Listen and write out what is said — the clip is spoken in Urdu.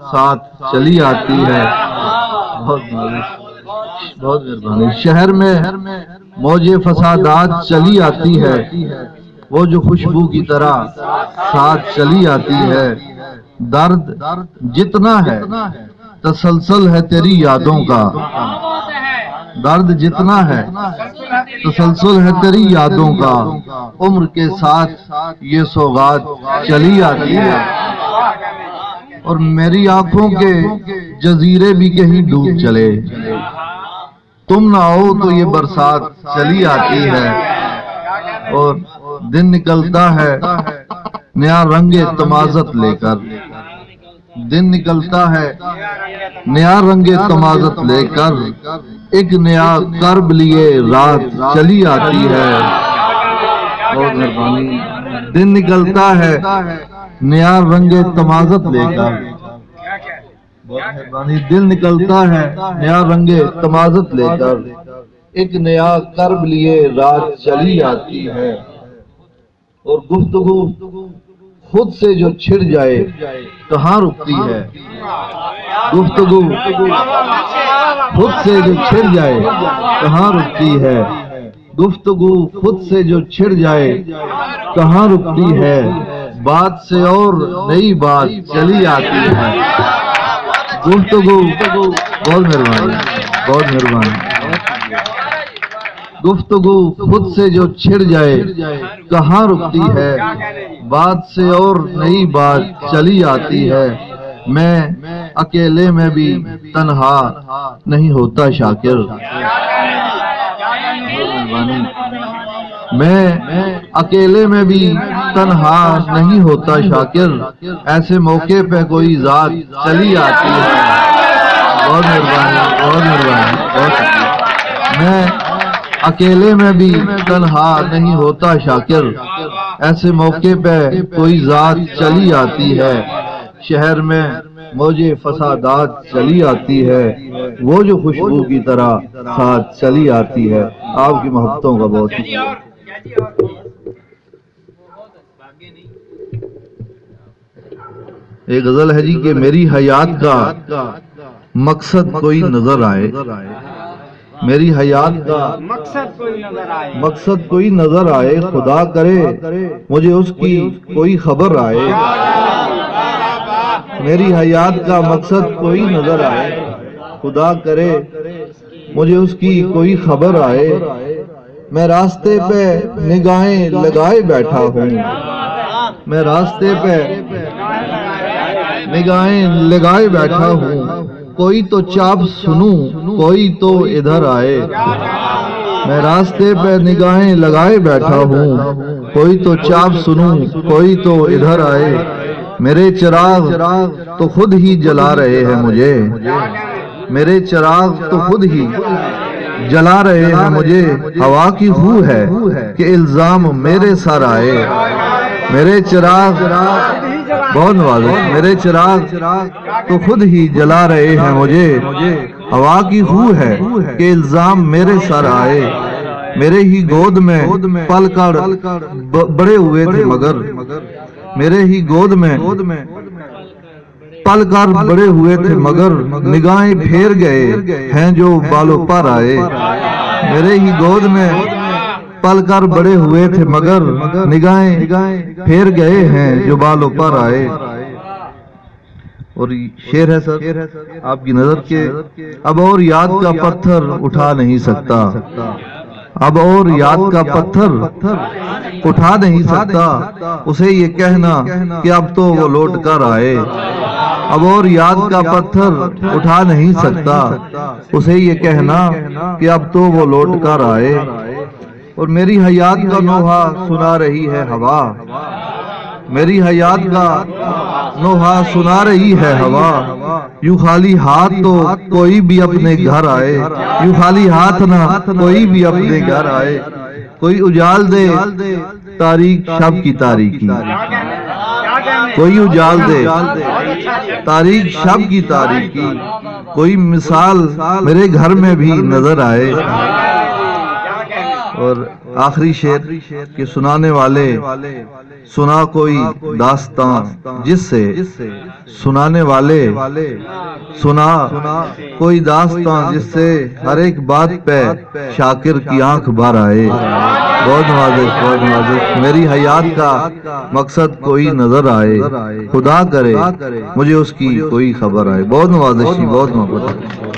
ساتھ چلی آتی ہے۔ بہت مہربانی۔ شہر میں موج فسادات چلی آتی ہے، وہ جو خوشبو کی طرح ساتھ چلی آتی ہے۔ درد جتنا ہے تسلسل ہے تیری یادوں کا، درد جتنا ہے تسلسل ہے تیری یادوں کا، عمر کے ساتھ یہ سوغات چلی آتی ہے۔ اور میری آنکھوں کے جزیرے بھی کہیں ڈوب چلے، تم نہ ہو تو یہ برسات چلی آتی ہے۔ اور دن نکلتا ہے نیا رنگ تمازت لے کر، دن نکلتا ہے نیا رنگ تمازت لے کر، ایک نیا کرب لیے رات چلی آتی ہے۔ بہت مہربانی۔ دن نکلتا ہے نیا رنگ تمازت لے کر، بہت مہربانی۔ دل نکلتا ہے نیا رنگ تمازت لے کر، ایک نیا کرب لیے رات چلی آتی ہے۔ اور گفتگو خود سے جو چھڑ جائے کہاں رکتی ہے، گفتگو خود سے جو چھڑ جائے کہاں رکتی ہے، گفتگو خود سے جو چھڑ جائے کہاں رکتی ہے، بات سے اور نئی بات چلی آتی ہے۔ گفتگو بہت مہربانی، بہت مہربانی۔ گفتگو خود سے جو چھڑ جائے کہاں رکتی ہے، بات سے اور نئی بات چلی آتی ہے۔ میں اکیلے میں بھی تنہا نہیں ہوتا شاکر، میں اکیلے میں بھی تنہا نہیں ہوتا شاکر، ایسے موقع پہ کوئی ذات چلی آتی ہے۔ بہت مہربانی، بہت مہربانی، بہت شکریہ۔ میں اکیلے میں بھی تنہا نہیں ہوتا شاکر، ایسے موقع پہ کوئی ذات چلی آتی ہے۔ شہر میں موج فسادات چلی آتی ہے، وہ جو خوشبو کی طرح ساتھ چلی آتی ہے۔ آپ کی محبتوں کا بہت شکریہ۔ ایک غزل ہے جی کہ میری حیات کا مقصد کوئی نظر آئے، میری حیات کا مقصد کوئی نظر آئے، خدا کرے مجھے اس کی کوئی خبر آئے۔ میری حیات کا مقصد کوئی نظر آئے، خدا کرے مجھے اس کی کوئی خبر آئے۔ میں راستے پہ نگاہیں لگائے بیٹھا ہوں، میں راستے پہ نگاہیں لگائے بیٹھا ہوں، کوئی تو چاپ سنوں کوئی تو ادھر آئے۔ میں راستے پہ نگاہیں لگائے بیٹھا ہوں، کوئی تو چاپ سنوں کوئی تو ادھر آئے۔ میرے چراغ تو خود ہی جلا رہے ہیں مجھے، میرے چراغ تو خود ہی جلا رہے ہیں مجھے، ہوا کی خو ہے کہ الزام میرے سر آئے۔ میرے چراغ بہت نوازش، میرے چراغ تو خود ہی جلا رہے ہیں مجھے، ہوا کی خو ہے کہ الزام میرے سر آئے۔ میرے ہی گود میں پل کر بڑے ہوئے تھے مگر، میرے ہی گود میں پل کر بڑے ہوئے تھے مگر، نگاہیں پھیر گئے ہیں جو بالوں پر آئے۔ میرے ہی گود میں پل کر بڑے ہوئے تھے مگر، نگاہیں پھیر گئے ہیں جو بالوں پر آئے۔ اور شعر ہے سر آپ کی نظر کے، اب اور یاد کا پتھر اٹھا نہیں سکتا، اب اور یاد کا پتھر اٹھا نہیں سکتا، اسے یہ کہنا کہ اب تو وہ لوٹ کر آئے۔ اب اور یاد کا پتھر اٹھا نہیں سکتا، اسے یہ کہنا کہ اب تو وہ لوٹ کر آئے۔ اور میری حیات کا نوحہ سنا رہی ہے ہوا، میری حیات کا نوحہ سنا رہی ہے ہوا، یوں خالی ہاتھ تو کوئی بھی اپنے گھر آئے، یوں خالی ہاتھ نہ کوئی بھی اپنے گھر آئے۔ کوئی اجال دے تاریک شب کی تاریکی، کوئی اجال دے تاریک شب کی تاریکی، کوئی مثال میرے گھر میں بھی نظر آئے۔ اور آخری شعر کہ سنانے والے سنا کوئی داستان جس سے، سنانے والے سنا کوئی داستان جس سے ہر ایک بات پہ شاکر کی آنکھ بھر آئے۔ بہت نوازش میری حیات کا مقصد کوئی نظر آئے، خدا کرے مجھے اس کی کوئی خبر آئے۔ بہت نوازش، بہت محبت۔